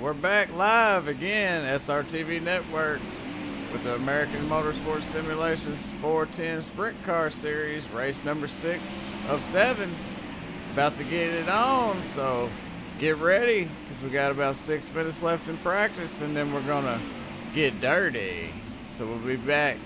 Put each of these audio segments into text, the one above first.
We're back live again, SRTV Network, with the American Motorsports Simulations 410 Sprint Car Series, race number 6 of 7. About to get it on, so get ready, because we got about 6 minutes left in practice, and then we're gonna get dirty. So we'll be back.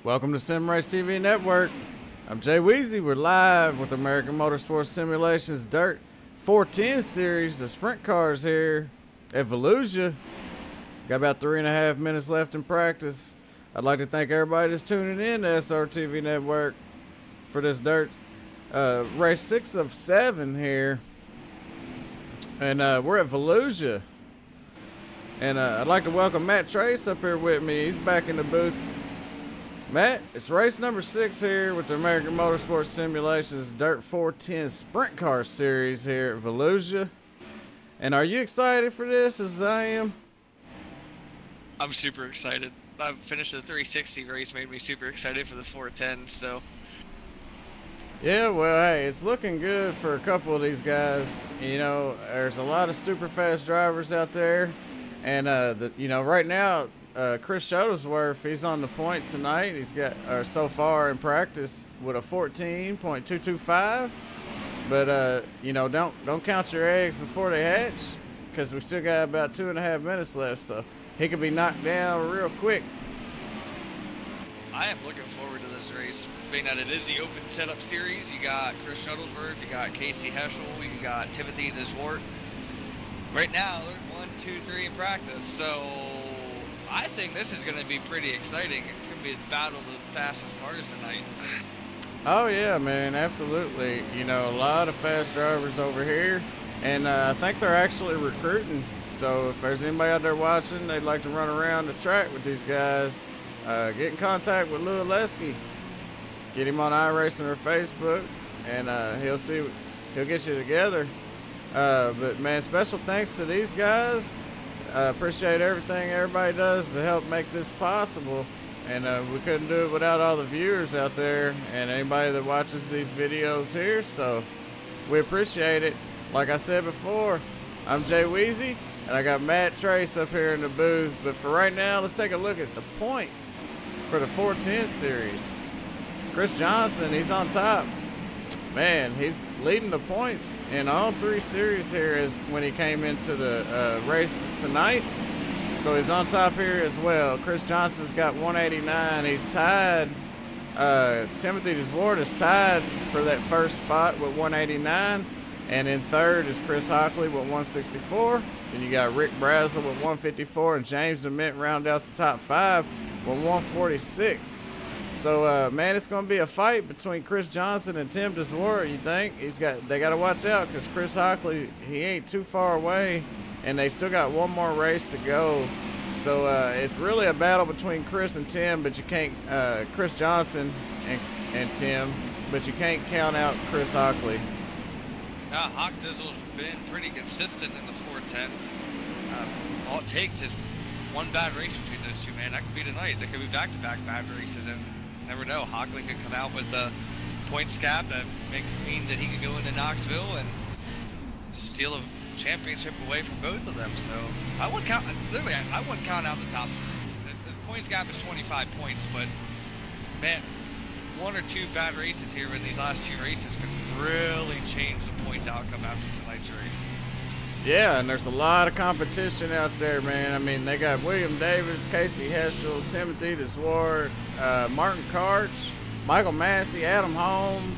Welcome to Sim Race TV Network. I'm Jay Weezy. We're live with American Motorsports Simulations Dirt 410 Series, the sprint cars here at Volusia. Got about 3.5 minutes left in practice. I'd like to thank everybody that's tuning in to SRTV Network for this Dirt race 6 of 7 here. And we're at Volusia. And I'd like to welcome Matt Trace up here with me. He's back in the booth. Matt, it's race number 6 here with the American Motorsports Simulations Dirt 410 Sprint Car Series here at Volusia. And are you excited for this as I am? I'm super excited. I finished the 360 race, made me super excited for the 410, so. Yeah, well, hey, it's looking good for a couple of these guys. You know, there's a lot of super fast drivers out there. And, you know, right now, Chris Shuttlesworth, he's on the point tonight. He's got, so far in practice, with a 14.225. But you know, don't count your eggs before they hatch, because we still got about 2.5 minutes left. So he could be knocked down real quick. I am looking forward to this race, being that it is the open setup series. You got Chris Shuttlesworth, you got Casey Heschel, you got Timothy Deswart. Right now, they're 1, 2, 3 in practice. So I think this is going to be pretty exciting. It's going to be a battle of the fastest cars tonight. Oh yeah, man, absolutely. You know, a lot of fast drivers over here, and I think they're actually recruiting. So if there's anybody out there watching, they'd like to run around the track with these guys, get in contact with Lou Aleski. Get him on iRacing or Facebook, and he'll get you together. But man, special thanks to these guys. appreciate everything everybody does to help make this possible. And we couldn't do it without all the viewers out there and anybody that watches these videos here. So we appreciate it. Like I said before, I'm Jay Weezy, and I got Matt Trace up here in the booth. But for right now, let's take a look at the points for the 410 series. Chris Johnson, he's on top. Man, he's leading the points in all 3 series here as when he came into the races tonight. So he's on top here as well. Chris Johnson's got 189. He's tied. Timothy DeSwart is tied for that first spot with 189. And in third is Chris Hockley with 164. Then you got Rick Brazel with 154. And James DeMint round out the top 5 with 146. So, man, it's going to be a fight between Chris Johnson and Tim DeSwart, you think? They got to watch out because Chris Hockley, he ain't too far away. And they still got one more race to go. So it's really a battle between Chris and Tim, but you can't, Chris Johnson and Tim, but you can't count out Chris Hockley. Yeah, Hawk Dizzle's been pretty consistent in the 410s. All it takes is one bad race between those two, man. That could be tonight. There could be back-to-back bad races, and never know. Hockley could come out with the points cap that means that he could go into Knoxville and steal a championship away from both of them. So I wouldn't count. Literally, I wouldn't count out the top 3. The points gap is 25 points, but man, 1 or 2 bad races here in these last 2 races could really change the points outcome after tonight's race. Yeah, and there's a lot of competition out there, man. I mean, they got William Davis, Casey Heschel, Timothy DeSwart, Martin Karch, Michael Massey, Adam Holm,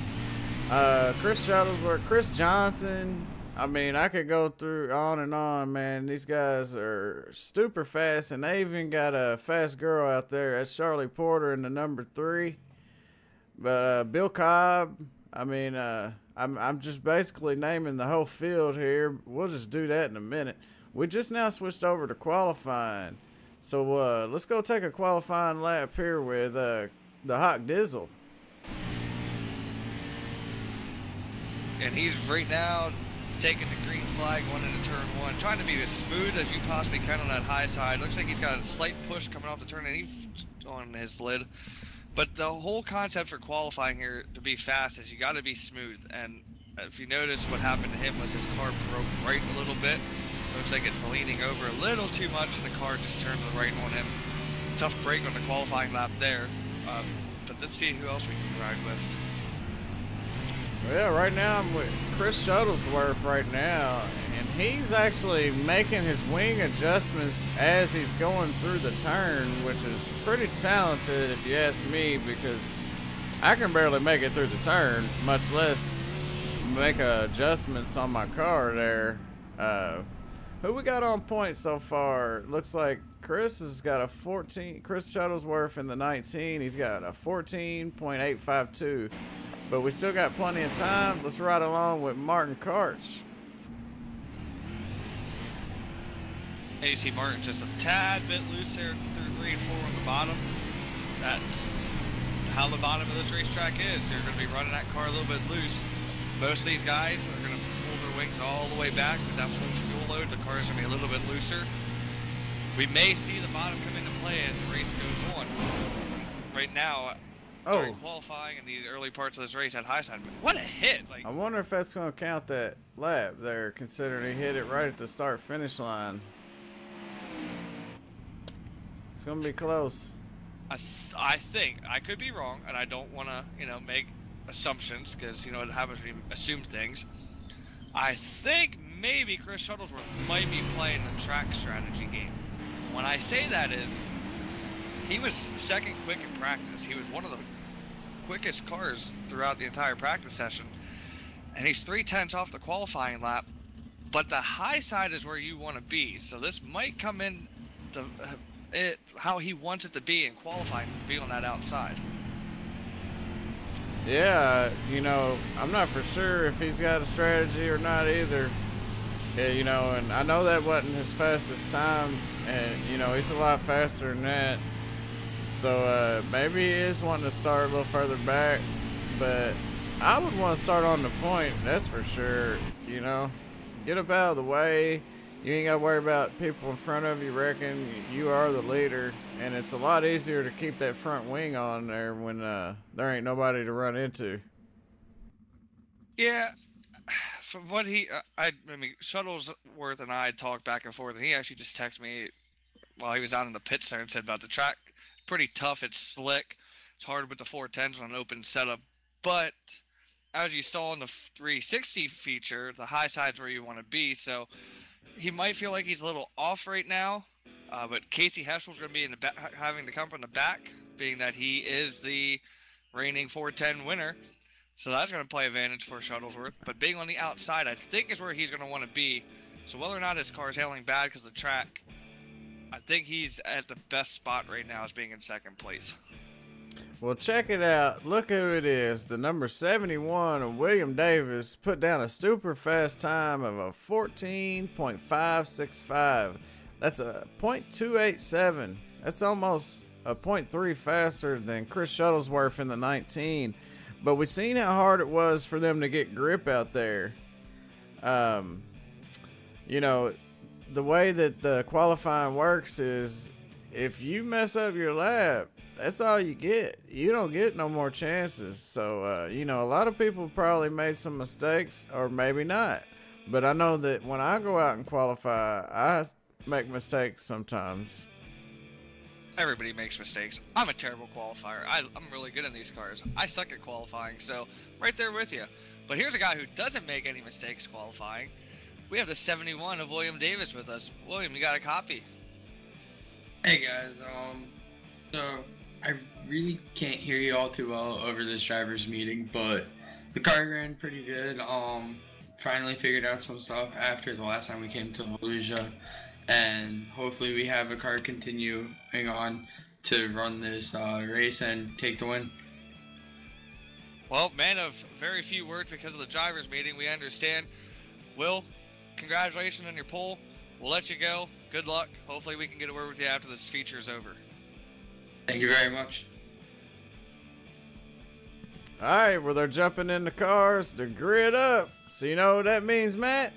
Chris Shuttlesworth, Chris Johnson. I mean, I could go through on and on, man. These guys are super fast, and they even got a fast girl out there. That's Charlie Porter in the number 3. But Bill Cobb, I mean, I'm just basically naming the whole field here. We'll just do that in a minute. We just now switched over to qualifying. So let's go take a qualifying lap here with the Hawk Dizzle. And he's right now taking the green flag going into turn 1, trying to be as smooth as you possibly can on that high side. Looks like he's got a slight push coming off the turn, and he's on his lid. But the whole concept for qualifying here to be fast is you got to be smooth. And if you notice, what happened to him was his car broke right a little bit. Looks like it's leaning over a little too much, and the car just turned to the right on him. Tough break on the qualifying lap there. But let's see who else we can ride with. Well, right now I'm with Chris Shuttlesworth right now, and he's actually making his wing adjustments as he's going through the turn, which is pretty talented if you ask me, because I can barely make it through the turn, much less make adjustments on my car there. Who we got on points so far? Looks like Chris has got a 14. Chris Shuttlesworth in the 19. He's got a 14.852. But we still got plenty of time. Let's ride along with Martin Karch. And you see Martin just a tad bit loose there through 3 and 4 on the bottom. That's how the bottom of this racetrack is. They're going to be running that car a little bit loose. Most of these guys are going to pull their wings all the way back with that full fuel load. The car is going to be a little bit looser. We may see the bottom come into play as the race goes on. Right now, during qualifying in these early parts of this race at high side. What a hit! Like, I wonder if that's going to count that lap there, considering he hit it right at the start-finish line. It's going to be close. I think, I could be wrong, and I don't want to, make assumptions, because, it happens when you assume things. I think maybe Chris Shuttlesworth might be playing the track strategy game. When I say that is, he was second quick in practice. He was one of the quickest cars throughout the entire practice session. And he's 3/10 off the qualifying lap. But the high side is where you want to be. So this might come in to how he wants it to be in qualifying, to be on that outside. Yeah, I'm not for sure if he's got a strategy or not either. Yeah, and I know that wasn't his fastest time. And, he's a lot faster than that. So maybe he is wanting to start a little further back, but I would want to start on the point, that's for sure. Get up out of the way. You ain't got to worry about people in front of you wrecking. You are the leader, and it's a lot easier to keep that front wing on there when there ain't nobody to run into. Yeah, from what I mean, Shuttlesworth and I talked back and forth, and he actually just texted me while he was out in the pit center and said about the track. Pretty tough. It's slick. It's hard with the 410s on an open setup, but as you saw in the 360 feature, the high side's where you want to be. So he might feel like he's a little off right now, but Casey Heschel's going to be in the having to come from the back, being that he is the reigning 410 winner. So that's going to play advantage for Shuttlesworth. But being on the outside, I think, is where he's going to want to be. So whether or not his car is handling bad because of the track, I think he's at the best spot right now as being in second place. Well, check it out. Look who it is. The number 71 of William Davis put down a super fast time of a 14.565. That's a 0.287. That's almost a 0.3 faster than Chris Shuttlesworth in the 19. But we seen how hard it was for them to get grip out there. You know, the way that the qualifying works is if you mess up your lap, that's all you get. You don't get no more chances. So, you know, a lot of people probably made some mistakes, or maybe not. But I know that when I go out and qualify, I make mistakes sometimes. Everybody makes mistakes. I'm a terrible qualifier. I'm really good in these cars. I suck at qualifying, so right there with you. But here's a guy who doesn't make any mistakes qualifying. We have the 71 of William Davis with us. William, you got a copy? Hey guys, so I really can't hear you all too well over this driver's meeting, but the car ran pretty good. Finally figured out some stuff after the last time we came to Volusia, and hopefully we have a car continuing on to run this race and take the win. Well, man of very few words because of the driver's meeting, we understand. Will, congratulations on your pole. We'll let you go. Good luck. Hopefully we can get a word with you after this feature is over. Thank you very much. All right, well, they're jumping in the cars to grid up. So you know what that means, Matt?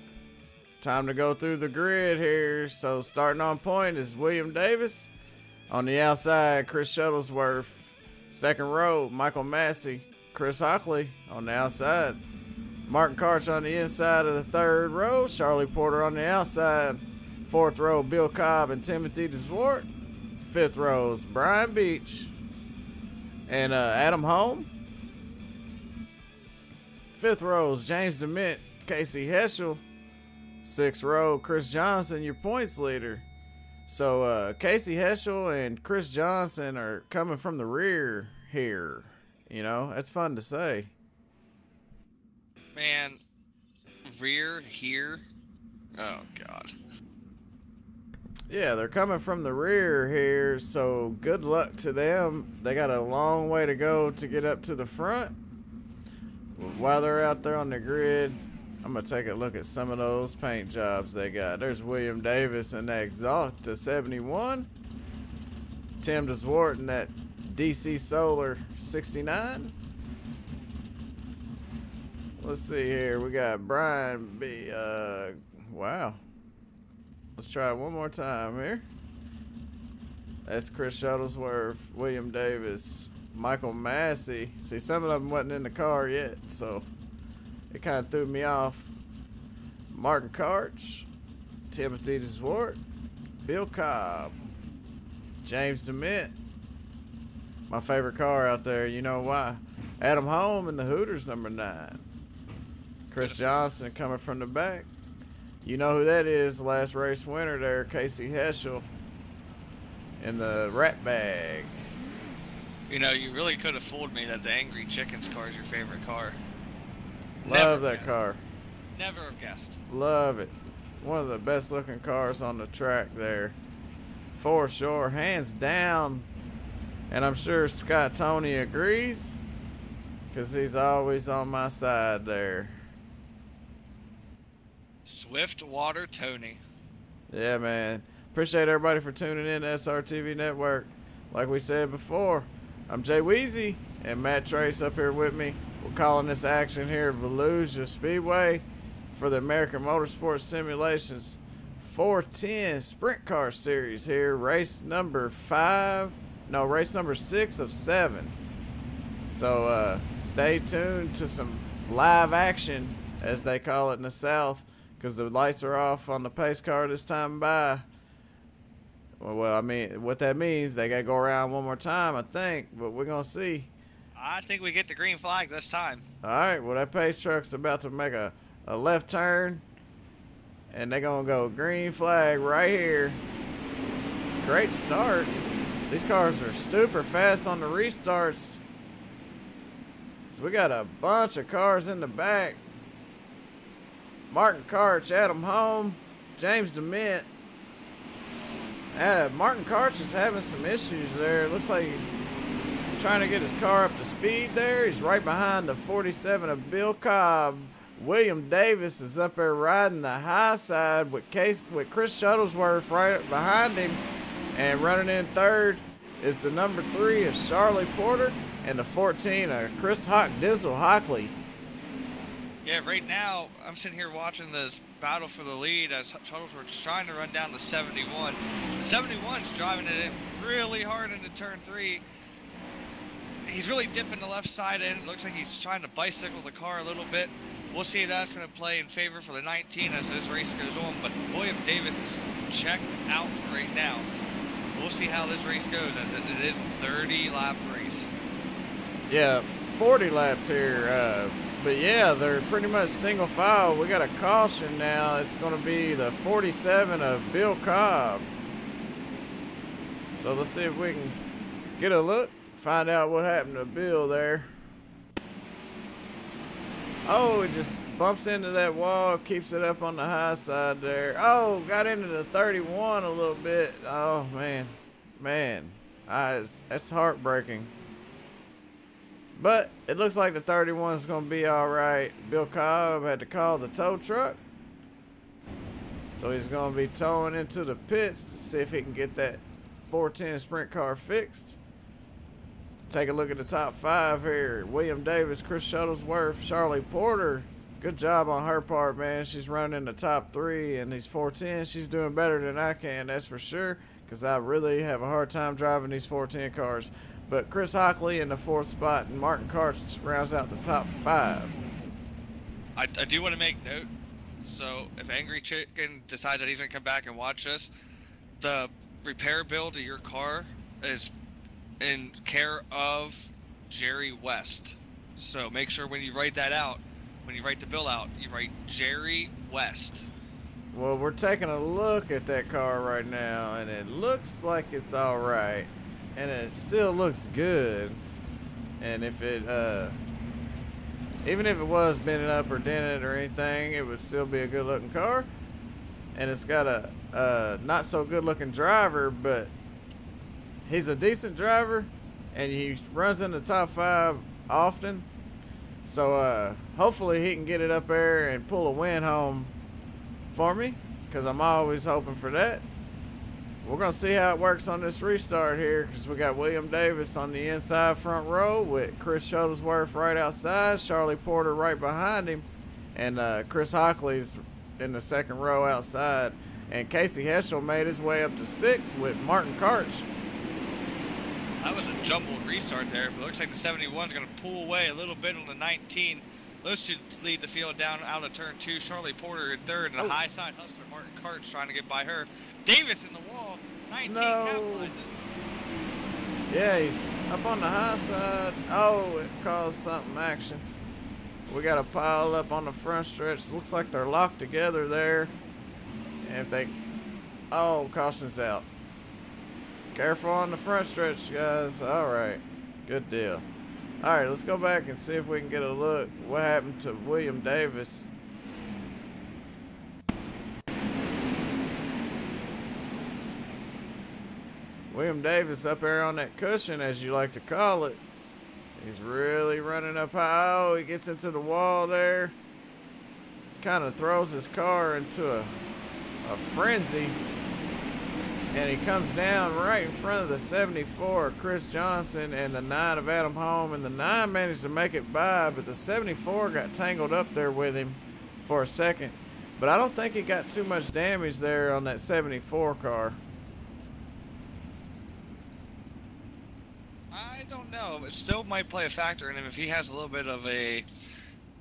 Time to go through the grid here. So starting on point is William Davis. On the outside, Chris Shuttlesworth. Second row, Michael Massey, Chris Hockley on the outside. Martin Karch on the inside of the third row. Charlie Porter on the outside. Fourth row, Bill Cobb and Timothy DeSwart. Fifth row is Brian Beach and Adam Holm. Fifth row is James DeMint, Casey Heschel. Sixth row, Chris Johnson, your points leader. So Casey Heschel and Chris Johnson are coming from the rear here. You know, that's fun to say. Man, rear here? Oh, God. Yeah, they're coming from the rear here, so good luck to them. They got a long way to go to get up to the front. While they're out there on the grid, I'm going to take a look at some of those paint jobs they got. There's William Davis in that Exalta 71. Tim DeSwart in that DC Solar 69. Let's see here. We got Brian B. Wow. Let's try it one more time here. That's Chris Shuttlesworth, William Davis, Michael Massey. See, some of them wasn't in the car yet, so it kind of threw me off. Martin Karch, Timothy DeSwart, Bill Cobb, James DeMint. My favorite car out there, you know why? Adam Holm in the Hooters number 9. Chris Johnson coming from the back. You know who that is, last race winner there, Casey Heschel in the rat bag. You know, you really could have fooled me that the Angry Chickens car is your favorite car. Love that car. Never have guessed. Love it. One of the best looking cars on the track there. For sure, hands down. And I'm sure Scott Tony agrees, because he's always on my side there. Swiftwater Tony. Yeah, man. Appreciate everybody for tuning in to SRTV Network. Like we said before, I'm Jay Weezy and Matt Trace up here with me. We're calling this action here at Volusia Speedway for the American Motorsports Simulations 410 Sprint Car Series here, race number 6 of 7. So stay tuned to some live action, as they call it in the South, because the lights are off on the pace car this time by. Well, I mean, what that means, they got to go around one more time, I think, but we're going to see. I think we get the green flag this time. All right, well, that pace truck's about to make a left turn, and they're going to go green flag right here. Great start. These cars are super fast on the restarts. So we got a bunch of cars in the back. Martin Karch, Adam Home, James DeMint. Martin Karch is having some issues there. It looks like he's trying to get his car up to speed there. He's right behind the 47 of Bill Cobb. William Davis is up there riding the high side with Chris Shuttlesworth right behind him. And running in third is the number 3 of Charlie Porter and the 14 of Chris Dizzle Hockley. Yeah, right now, I'm sitting here watching this battle for the lead as Shuttlesworth's trying to run down the 71. The 71's driving it in really hard into turn 3. He's really dipping the left side in. It looks like he's trying to bicycle the car a little bit. We'll see if that's going to play in favor for the 19 as this race goes on. But William Davis is checked out right now. We'll see how this race goes, as it is a 30-lap race. Yeah, 40 laps here. But yeah, they're pretty much single file. We got a caution now. It's going to be the 47 of Bill Cobb. So let's see if we can get a look, find out what happened to Bill there. Oh, it just bumps into that wall, keeps it up on the high side there. Oh, got into the 31 a little bit. Oh, man. That's heartbreaking. But it looks like the 31 is going to be all right. Bill Cobb had to call the tow truck. So he's going to be towing into the pits to see if he can get that 410 sprint car fixed. Take a look at the top 5 here. William Davis, Chris Shuttlesworth, Charlie Porter. Good job on her part, man. She's running in the top 3 in these 410s. She's doing better than I can, that's for sure, because I really have a hard time driving these 410 cars. But Chris Hockley in the 4th spot, and Martin Karch rounds out the top 5. I do want to make note. So if Angry Chicken decides that he's going to come back and watch this, the repair bill to your car is in care of Jerry West. So make sure when you write that out, when you write the bill out, you write Jerry West. Well, we're taking a look at that car right now, and it looks like it's all right. And it still looks good. And if it, even if it was bending up or dented or anything, it would still be a good looking car. And it's got a not so good looking driver, but he's a decent driver, and he runs in the top 5 often. So hopefully he can get it up there and pull a win home for me, because I'm always hoping for that. We're going to see how it works on this restart here, because we got William Davis on the inside front row with Chris Shuttlesworth right outside, Charlie Porter right behind him, and Chris Hockley's in the 2nd row outside. And Casey Heschel made his way up to 6th with Martin Karch. That was a jumbled restart there, but it looks like the 71 is going to pull away a little bit on the 19. Those two lead the field down out of turn 2. Charlie Porter in 3rd, and a high side hustler, Martin Karch, trying to get by her. Davis in the wall. 19 capitalizes. Yeah, he's up on the high side. Oh, it caused something action. We got a pile up on the front stretch. Looks like they're locked together there. And if they... Oh, caution's out. Careful on the front stretch, guys. All right. Good deal. All right, let's go back and see if we can get a look what happened to William Davis. William Davis up there on that cushion, as you like to call it. He's really running up high. Oh, he gets into the wall there. Kind of throws his car into a frenzy. And he comes down right in front of the 74 of Chris Johnson and the 9 of Adam Home. And the 9 managed to make it by, but the 74 got tangled up there with him for a second. But I don't think he got too much damage there on that 74 car. I don't know. It still might play a factor in him if he has a little bit of a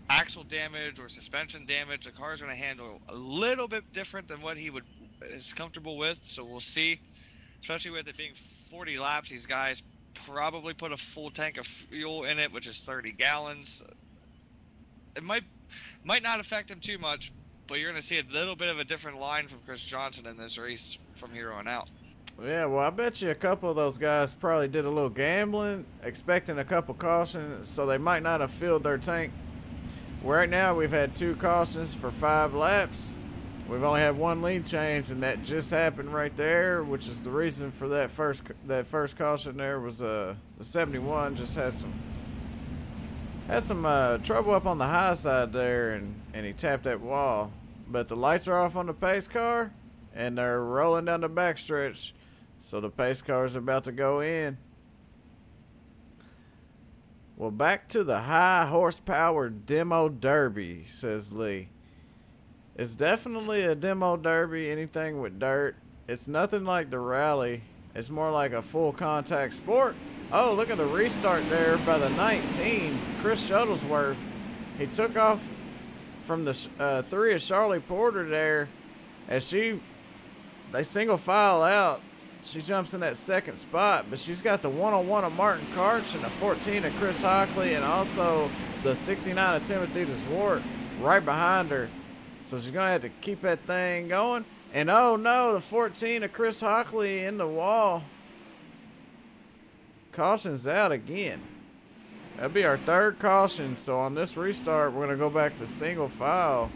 axle damage or suspension damage. The car's going to handle a little bit different than what he is comfortable with. So we'll see. Especially with it being 40 laps, these guys probably put a full tank of fuel in it, which is 30 gallons. It might not affect him too much, but you're going to see a little bit of a different line from Chris Johnson in this race from here on out. Yeah, well, I bet you a couple of those guys probably did a little gambling, expecting a couple cautions, so they might not have filled their tank. Right now, we've had 2 cautions for 5 laps. We've only had 1 lead change, and that just happened right there, which is the reason for that first caution there was the 71 just had some trouble up on the high side there, and he tapped that wall. But the lights are off on the pace car, and they're rolling down the backstretch, so the pace car is about to go in. Well, back to the high horsepower demo derby, says Lee. It's definitely a demo derby, anything with dirt. It's nothing like the rally. It's more like a full contact sport. Oh, look at the restart there by the 19, Chris Shuttlesworth. He took off from the 3 of Charlie Porter there. As they single file out, she jumps in that 2nd spot, but she's got the 101 of Martin Karch and the 14 of Chris Hockley, and also the 69 of Timothy DeSwart right behind her. So she's going to have to keep that thing going. And oh no, the 14 of Chris Hockley in the wall. Caution's out again. That'll be our 3rd caution. So on this restart, we're going to go back to single file.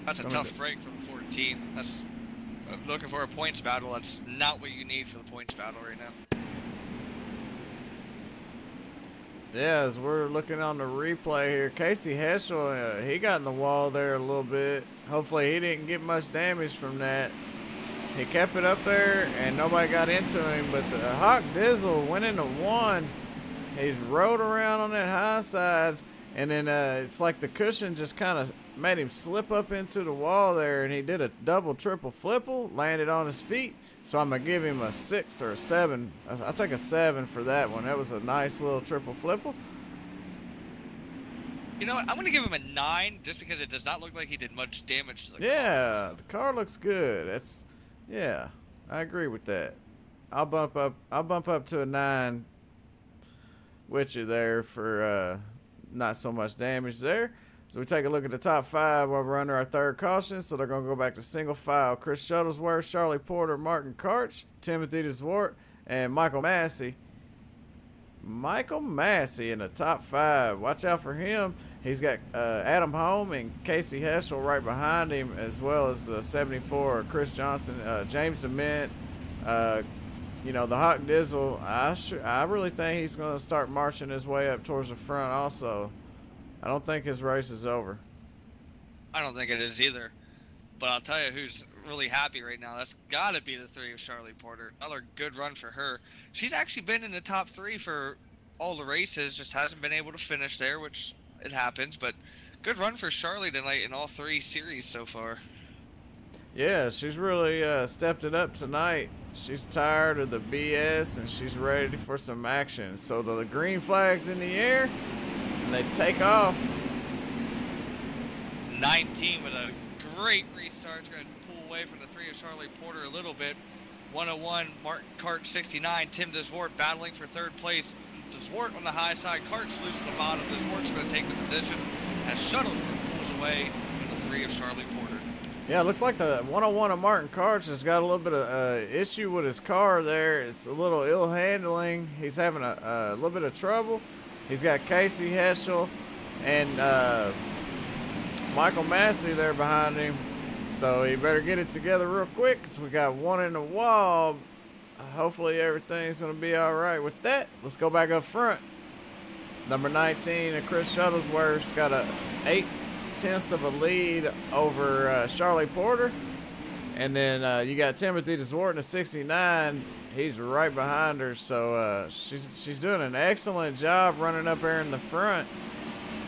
That's a tough break for the 14. I'm looking for a points battle. That's not what you need for the points battle right now. Yeah, as we're looking on the replay here, Casey Heschel, he got in the wall there a little bit. Hopefully he didn't get much damage from that. He kept it up there and nobody got into him, but the Hawk Dizzle went into 1. He's rode around on that high side, and then it's like the cushion just kind of made him slip up into the wall there, and he did a double triple flipple, landed on his feet. So I'm going to give him a 6 or a 7. I'll take a 7 for that one. That was a nice little triple flipple. You know what? I'm going to give him a 9 just because it does not look like he did much damage to the car. Yeah, the car looks good. Yeah, I agree with that. I'll bump up to a 9 with you there for not so much damage there. So we take a look at the top 5 while we're under our 3rd caution. So they're going to go back to single file. Chris Shuttlesworth, Charlie Porter, Martin Karch, Timothy DeSwart, and Michael Massey. Michael Massey in the top 5. Watch out for him. He's got Adam Holm and Casey Heschel right behind him, as well as the 74, Chris Johnson, James DeMint. You know, the Hawk Dizzle, I really think he's going to start marching his way up towards the front also. I don't think his race is over. I don't think it is either. But I'll tell you who's really happy right now. That's got to be the 3 of Charlie Porter. Another good run for her. She's actually been in the top 3 for all the races, just hasn't been able to finish there, which it happens. But good run for Charlie tonight in all 3 series so far. Yeah, she's really stepped it up tonight. She's tired of the BS, and she's ready for some action. So the green flag's in the air. And they take off. 19 with a great restart. It's going to pull away from the 3 of Charlie Porter a little bit. 101, Martin Karch 69. Tim DeSwart battling for 3rd place. DeSwart on the high side. Karch loose on the bottom. DeSwart's going to take the position as Shuttlesworth pulls away from the 3 of Charlie Porter. Yeah, it looks like the 101 of Martin Karch has got a little bit of issue with his car there. It's a little ill handling. He's having a little bit of trouble. He's got Casey Heschel and Michael Massey there behind him. So he better get it together real quick because we got 1 in the wall. Hopefully everything's going to be all right with that. Let's go back up front. Number 19, and Chris Shuttlesworth's got a 8/10 of a lead over Charlie Porter. And then you got Timothy DeSwart in a 69. He's right behind her, so she's doing an excellent job running up there in the front.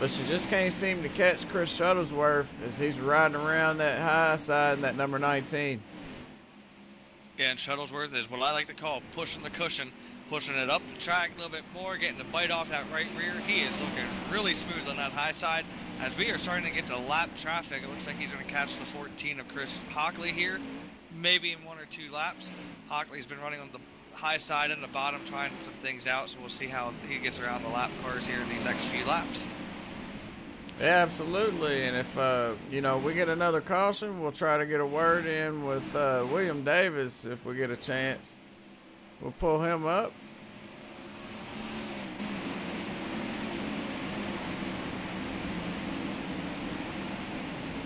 but she just can't seem to catch Chris Shuttlesworth as he's riding around that high side in that number 19. Yeah, and Shuttlesworth is what I like to call pushing the cushion, pushing it up the track a little bit more, getting the bite off that right rear. He is looking really smooth on that high side. As we are starting to get to lap traffic, it looks like he's going to catch the 14 of Chris Hockley here, maybe in 1 or 2 laps. Hockley's been running on the high side and the bottom, trying some things out, so we'll see how he gets around the lap cars here in these next few laps. Yeah, absolutely. And if, you know, we get another caution, we'll try to get a word in with William Davis if we get a chance. We'll pull him up.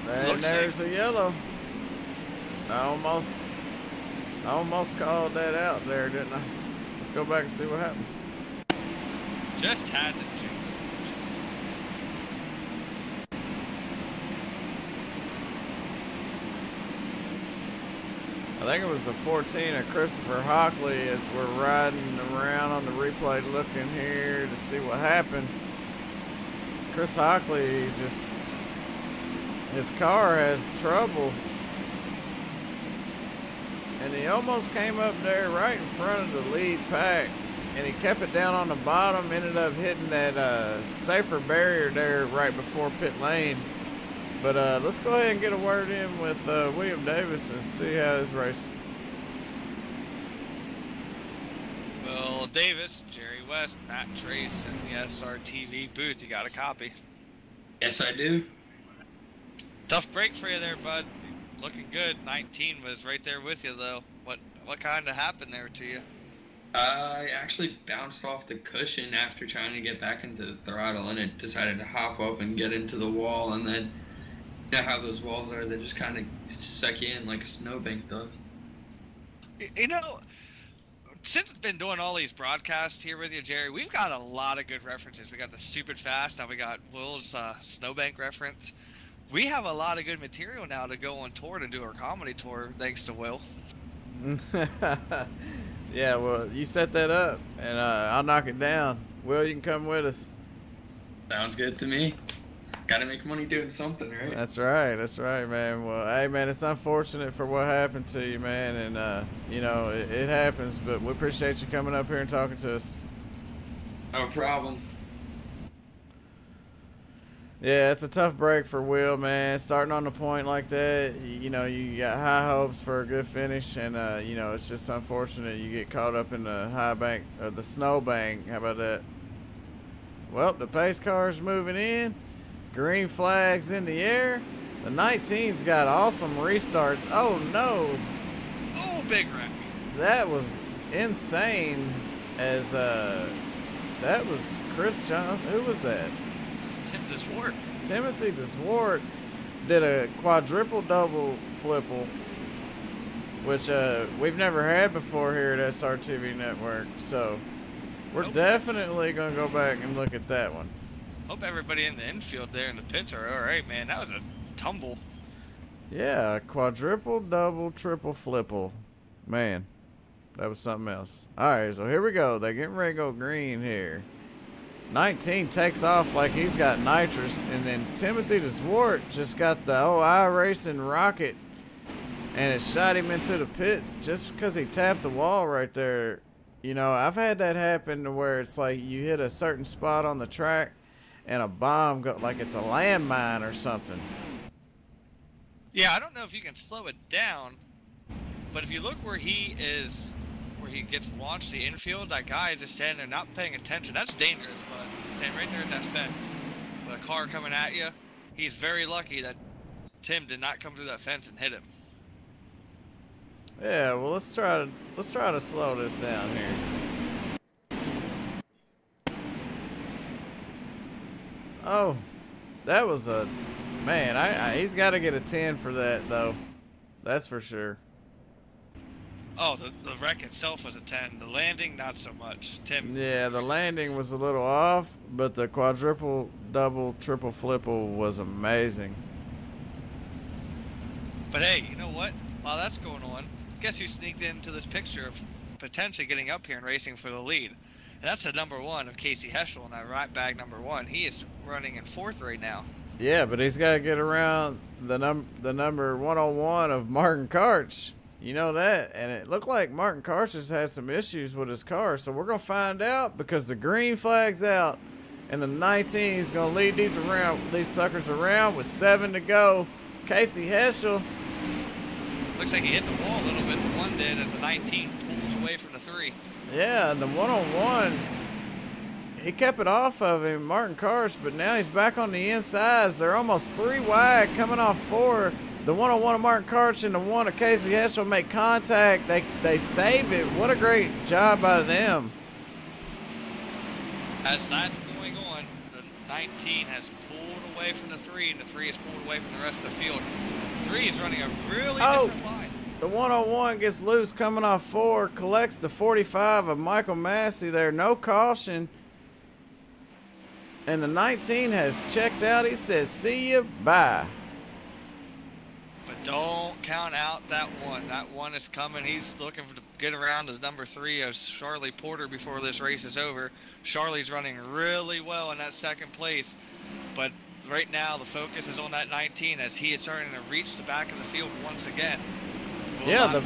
And there's a yellow. I almost called that out there, didn't I? Let's go back and see what happened. Just had to jinx it. I think it was the 14 of Christopher Hockley as we're riding around on the replay looking here to see what happened. Chris Hockley just, his car has trouble. And he almost came up there right in front of the lead pack. And he kept it down on the bottom, ended up hitting that safer barrier there right before pit lane. But let's go ahead and get a word in with William Davis and see how his race. Well, Davis, Jerry West, Matt Trace, and the SRTV booth. You got a copy? Yes, I do. Tough break for you there, bud. Looking good. 19 was right there with you, though. What kind of happened there to you? I actually bounced off the cushion after trying to get back into the throttle, and it decided to hop up and get into the wall, and then you know how those walls are, they just kind of suck you in like a snowbank does. You know, since I've been doing all these broadcasts here with you, Jerry, we've got a lot of good references. We got the stupid fast, now we got Will's snowbank reference. We have a lot of good material now to go on tour, to do our comedy tour, thanks to Will. Yeah, well, you set that up, and I'll knock it down. Will, you can come with us. Sounds good to me. Gotta make money doing something, right? That's right, man. Well, hey, man, it's unfortunate for what happened to you, man, and, you know, it happens, but we appreciate you coming up here and talking to us. No problem. Yeah, it's a tough break for Will, man. Starting on the point like that, you know, you got high hopes for a good finish, and, you know, it's just unfortunate you get caught up in the high bank, or the snow bank. How about that? Well, the pace car's moving in. Green flags in the air. The 19's got awesome restarts. Oh, no. Oh, big wreck. That was insane as, that was Chris Johnson. Who was that? Tim DeSwart. Timothy DeSwart did a quadruple double flipple, which we've never had before here at SRTV Network. So we're definitely going to go back and look at that one. Hope everybody in the infield there in the pits are all right, man. That was a tumble. Yeah, quadruple double triple flipple. Man, that was something else. All right, so here we go. They're getting ready to go green here. 19 takes off like he's got nitrous, and then Timothy DeSwart just got the Iracing rocket, and it shot him into the pits just because he tapped the wall right there. You know, I've had that happen to where it's like you hit a certain spot on the track and a bomb go like it's a landmine or something. Yeah, I don't know if you can slow it down, but if you look where he is, where he gets launched the infield, that guy is just standing there not paying attention. That's dangerous, but he's standing right there at that fence with a car coming at you. He's very lucky that Tim did not come through that fence and hit him. Yeah, well, let's try to slow this down here. Oh, that was a man. He's got to get a 10 for that though. That's for sure. Oh, the wreck itself was a 10. The landing, not so much. Tim. Yeah, the landing was a little off, but the quadruple, double, triple flipple was amazing. But hey, you know what? While that's going on, guess who sneaked into this picture of potentially getting up here and racing for the lead? And that's the number 1 of Casey Heschel in that right bag number 1. He is running in 4th right now. Yeah, but he's got to get around the number 101 of Martin Karch. You know that. And it looked like Martin Karch has had some issues with his car. So we're going to find out because the green flag's out. And the 19 is going to lead these suckers around with 7 to go. Casey Heschel. Looks like he hit the wall a little bit. The 1 did as the 19 pulls away from the 3. Yeah, and the 101, he kept it off of him, Martin Karch, but now he's back on the insides. They're almost 3 wide coming off 4. The 101 of Martin Karch and the 1 of Casey Heschel make contact. They save it. What a great job by them. As that's going on, the 19 has pulled away from the 3, and the 3 is pulled away from the rest of the field. The 3 is running a really different line. The 101 gets loose coming off 4, collects the 45 of Michael Massey there. No caution. And the 19 has checked out. He says, see you, bye. But don't count out that 1. That 1 is coming. He's looking to get around to number 3 of Charlie Porter before this race is over. Charlie's running really well in that 2nd place. But right now, the focus is on that 19 as he is starting to reach the back of the field once again. Yeah,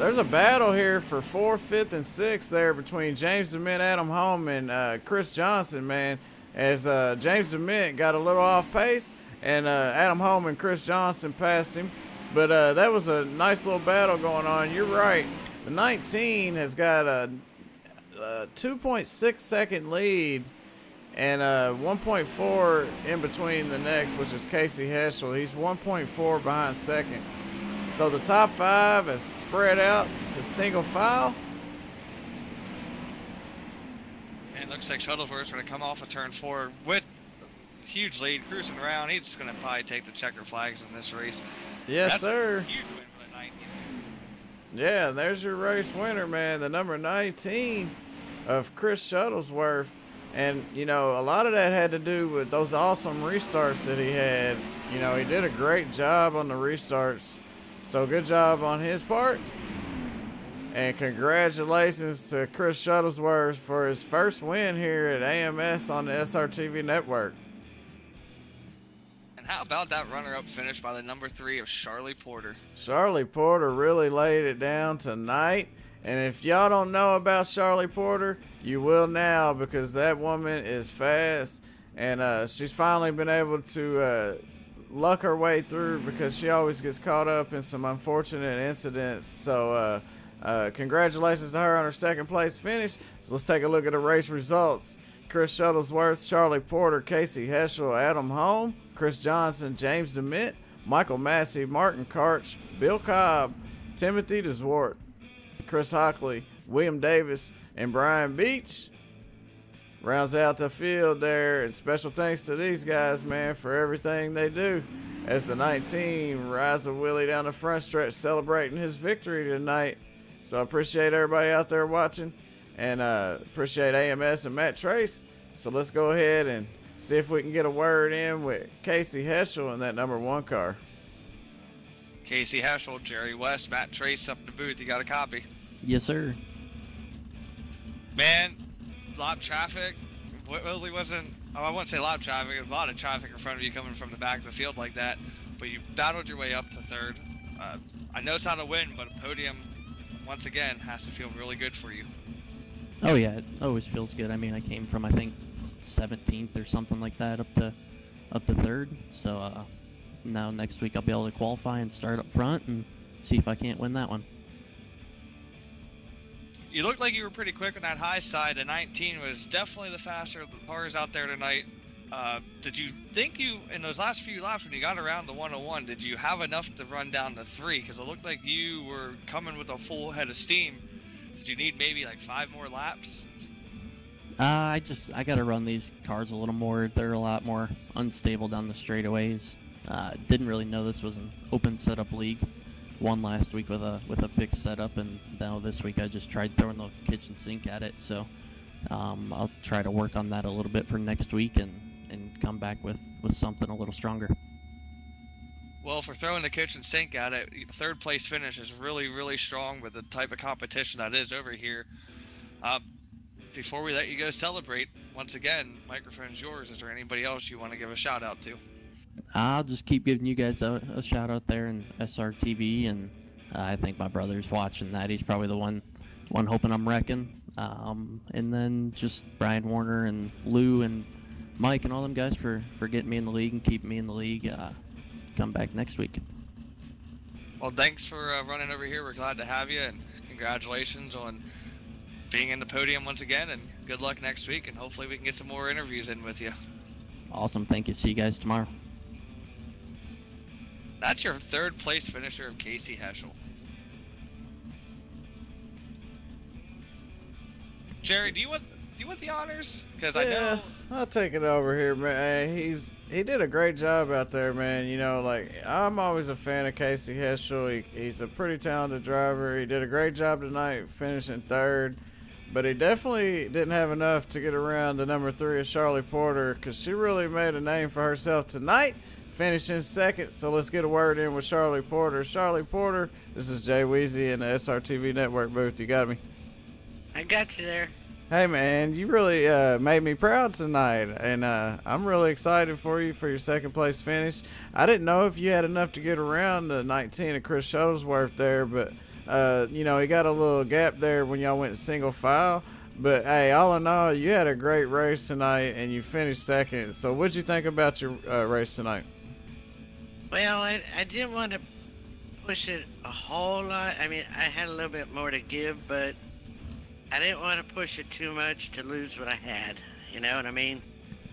there's a battle here for 4th, 5th, and 6th there between James DeMint, Adam Holm, and Chris Johnson, man. As James DeMint got a little off pace, and Adam Holm and Chris Johnson passed him. But that was a nice little battle going on. You're right. The 19 has got a 2.6 second lead and 1.4 in between the next, which is Casey Heschel. He's 1.4 behind 2nd. So the top 5 have spread out to single file. And it looks like Shuttlesworth's going to come off of turn 4 with a huge lead, cruising around. He's going to probably take the checker flags in this race. Yes, sir. Huge win for the 19. Yeah, there's your race winner, man. The number 19 of Chris Shuttlesworth. And, you know, a lot of that had to do with those awesome restarts that he had. You know, he did a great job on the restarts. So good job on his part. And congratulations to Chris Shuttlesworth for his first win here at AMS on the SRTV Network. And how about that runner-up finish by the number 3 of Charlie Porter? Charlie Porter really laid it down tonight. And if y'all don't know about Charlie Porter, you will now, because that woman is fast. And she's finally been able to luck her way through, because she always gets caught up in some unfortunate incidents. So congratulations to her on her 2nd place finish. So let's take a look at the race results. Chris Shuttlesworth, Charlie Porter, Casey Heschel, Adam Holm, Chris Johnson, James DeMint, Michael Massey, Martin Karch, Bill Cobb, Timothy DeZwart, Chris Hockley, William Davis, and Brian Beach. Rounds out the field there, and special thanks to these guys, man, for everything they do. As the 19 rides a wheelie down the front stretch, celebrating his victory tonight. So I appreciate everybody out there watching, and appreciate AMS and Matt Trace. So let's go ahead and see if we can get a word in with Casey Heschel in that number 1 car. Casey Heschel, Jerry West, Matt Trace up in the booth. You got a copy? Yes, sir. Man, a lot of traffic. Really wasn't, I wouldn't say a lot of traffic, a lot of traffic in front of you coming from the back of the field like that, but you battled your way up to 3rd. I know it's not a win, but a podium, once again, has to feel really good for you. Oh yeah, it always feels good. I mean, I came from, I think, 17th or something like that up to 3rd. So now next week I'll be able to qualify and start up front and see if I can't win that one. You looked like you were pretty quick on that high side. The 19 was definitely the faster of the cars out there tonight. Did you think you, in those last few laps when you got around the 101, did you have enough to run down to 3? Because it looked like you were coming with a full head of steam. Did you need maybe like 5 more laps? I got to run these cars a little more. They're a lot more unstable down the straightaways. Didn't really know this was an open setup league. Won last week with a fixed setup, and now this week I just tried throwing the kitchen sink at it. So I'll try to work on that a little bit for next week and come back with something a little stronger. Well, for throwing the kitchen sink at it, 3rd place finish is really, really strong with the type of competition that is over here. before we let you go celebrate, once again, microphone's yours. Is there anybody else you want to give a shout out to? I'll just keep giving you guys a shout out there in SRTV, and I think my brother's watching that. He's probably the one hoping I'm wrecking. And then just Brian Warner and Lou and Mike and all them guys for getting me in the league and keeping me in the league. Come back next week. Well, thanks for running over here. We're glad to have you, and congratulations on being in the podium once again, and good luck next week, and hopefully we can get some more interviews in with you. Awesome. Thank you. See you guys tomorrow. That's your third place finisher of Casey Heschel. Jerry, do you want the honors? Because I know I'll take it over here, man. He did a great job out there, man. You know, like, I'm always a fan of Casey Heschel. He's a pretty talented driver. He did a great job tonight, finishing third. But he definitely didn't have enough to get around the number 3 of Charlie Porter, because she really made a name for herself tonight, finishing second. So let's get a word in with Charlie Porter. Charlie Porter, this is Jay Weezy in the SRTV Network booth. You got me? I got you there. Hey, man, you really made me proud tonight, and I'm really excited for you for your second place finish. I didn't know if you had enough to get around the 19 of Chris Shuttlesworth there, but you know, he got a little gap there when y'all went single file. But hey, all in all, you had a great race tonight, and you finished second. So what'd you think about your race tonight? Well, I didn't want to push it a whole lot. I mean, I had a little bit more to give, but I didn't want to push it too much to lose what I had. You know what I mean?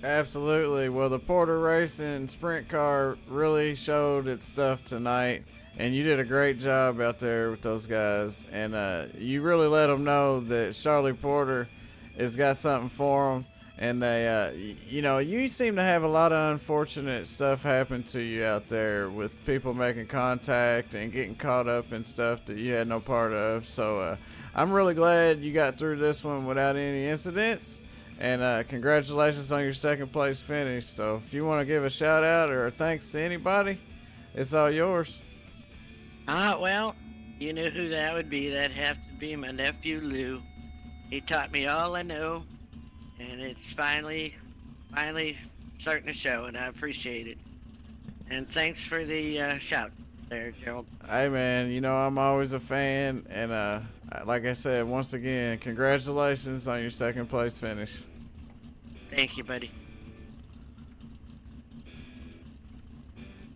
Absolutely. Well, the Porter Racing sprint car really showed its stuff tonight, and you did a great job out there with those guys. And you really let them know that Charlie Porter has got something for them. And they, you know, you seem to have a lot of unfortunate stuff happen to you out there with people making contact and getting caught up in stuff that you had no part of. So I'm really glad you got through this one without any incidents. And congratulations on your second place finish. So if you want to give a shout out or a thanks to anybody, it's all yours. Well, you know who that would be. That'd have to be my nephew Lou. He taught me all I know, and it's finally starting to show, and I appreciate it. And thanks for the shout there, Gerald. Hey, man, you know I'm always a fan, and like I said, once again, congratulations on your second place finish. Thank you, buddy.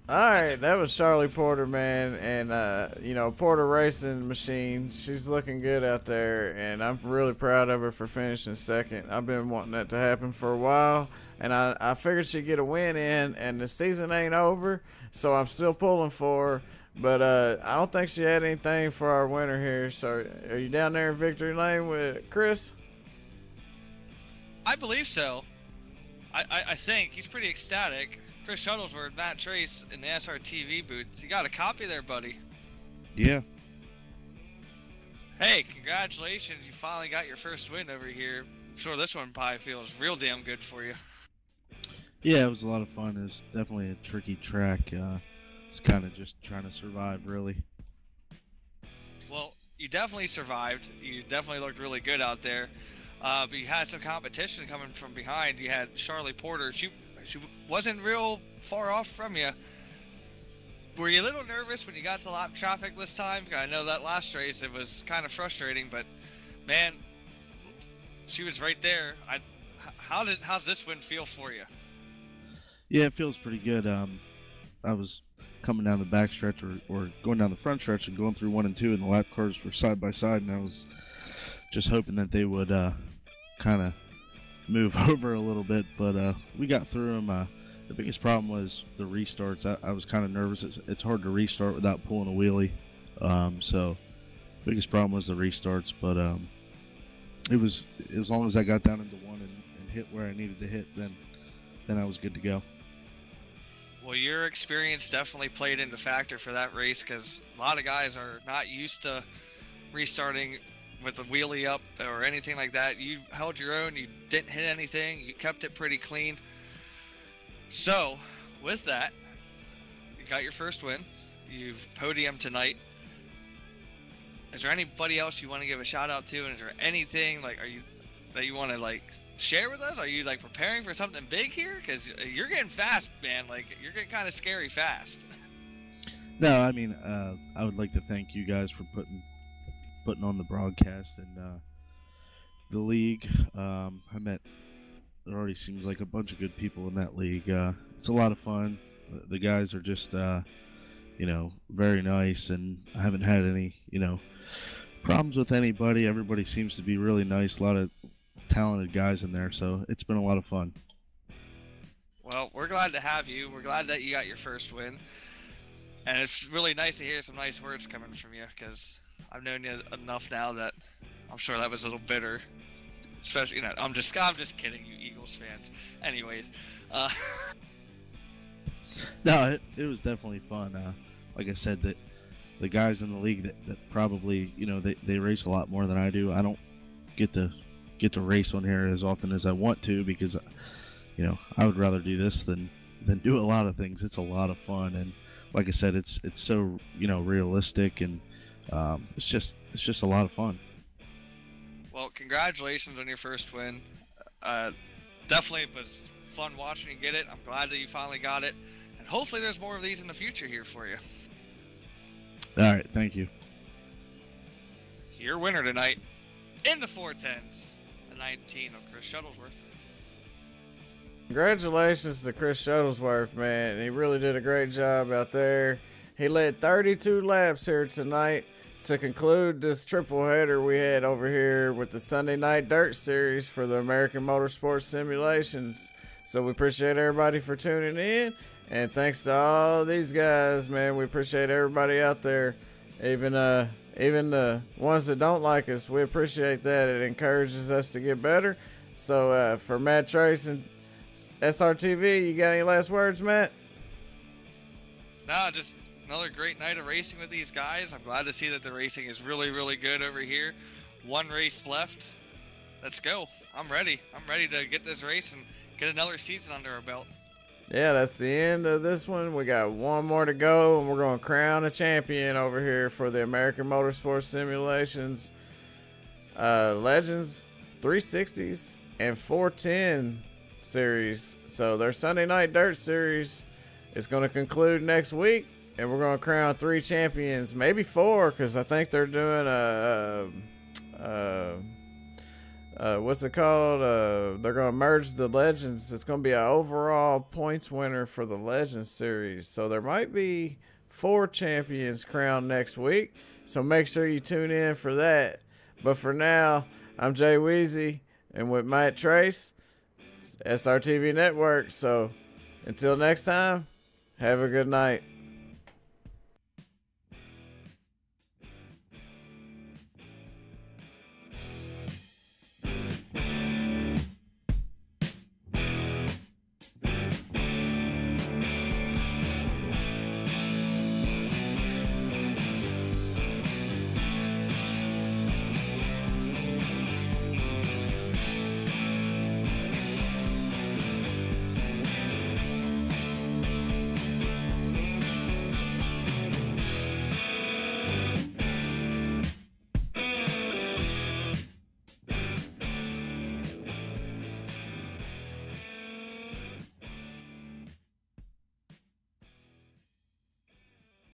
All right, that was Charlie Porter, man, and you know, Porter Racing Machine, she's looking good out there, and I'm really proud of her for finishing second. I've been wanting that to happen for a while, and I figured she'd get a win in, and the season ain't over, so I'm still pulling for her, but I don't think she had anything for our winner here. So are you down there in Victory Lane with Chris? I believe so. I think he's pretty ecstatic. Chris Shuttlesworth, Matt Trace in the SRTV booth. You got a copy there, buddy? Yeah. Hey, congratulations. You finally got your first win over here. I'm sure this one probably feels real damn good for you. Yeah, it was a lot of fun. It was definitely a tricky track. It's kind of just trying to survive, really. Well, you definitely survived. You definitely looked really good out there. But you had some competition coming from behind. You had Charlie Porter. She wasn't real far off from you. Were you a little nervous when you got to lap traffic this time? I know that last race it was kind of frustrating, but man, she was right there. How's this win feel for you? Yeah, it feels pretty good. I was coming down the back stretch or going down the front stretch and going through 1 and 2, and the lap cars were side by side, and I was just hoping that they would kind of move over a little bit, but we got through them. The biggest problem was the restarts. I was kind of nervous. It's hard to restart without pulling a wheelie, so biggest problem was the restarts, but it was, as long as I got down into 1 and hit where I needed to hit, then I was good to go. Well, your experience definitely played into factor for that race, because a lot of guys are not used to restarting with a wheelie up or anything like that. You held your own. You didn't hit anything. You kept it pretty clean. So, with that, you got your first win. You've podiumed tonight. Is there anybody else you want to give a shout out to? And is there anything, like, are you that you want to like share with us? Are you like preparing for something big here? Because you're getting fast, man. Like you're getting kind of scary fast. No, I mean, I would like to thank you guys for putting on the broadcast and the league. I met. It already seems like a bunch of good people in that league. It's a lot of fun. The guys are just, you know, very nice, and I haven't had any, you know, problems with anybody. Everybody seems to be really nice. A lot of talented guys in there, so it's been a lot of fun. Well, we're glad to have you. We're glad that you got your first win. And it's really nice to hear some nice words coming from you, because I've known you enough now that I'm sure that was a little bitter. Especially, you know, I'm just kidding, you Eagles fans. Anyways, no, it was definitely fun. Like I said, that the guys in the league that probably, you know, they race a lot more than I do. I don't get to race on here as often as I want to, because, you know, I would rather do this than do a lot of things. It's a lot of fun, and like I said, it's so, you know, realistic, and it's just a lot of fun. Well, congratulations on your first win. Definitely was fun watching you get it. I'm glad that you finally got it, and hopefully there's more of these in the future here for you. All right, thank you. Your winner tonight in the 410s, the 19 of Chris Shuttlesworth. Congratulations to Chris Shuttlesworth, man. He really did a great job out there. He led 32 laps here tonight to conclude this triple header we had over here with the Sunday Night Dirt Series for the American Motorsports Simulations. So we appreciate everybody for tuning in, and thanks to all these guys, man. We appreciate everybody out there, even the ones that don't like us. We appreciate that. It encourages us to get better. So for Matt Trace and SRTV, you got any last words, Matt? No, just another great night of racing with these guys. I'm glad to see that the racing is really, really good over here. One race left. Let's go. I'm ready. I'm ready to get this race and get another season under our belt. Yeah, that's the end of this one. We got one more to go, and we're going to crown a champion over here for the American Motorsports Simulations Legends 360s and 410 series. So their Sunday Night Dirt Series is going to conclude next week, and we're going to crown 3 champions, maybe 4, because I think they're doing what's it called? They're going to merge the Legends. It's going to be an overall points winner for the Legends series. So there might be 4 champions crowned next week. So make sure you tune in for that. But for now, I'm Jay Weezy, and with Matt Trace, SRTV Network. So until next time, have a good night.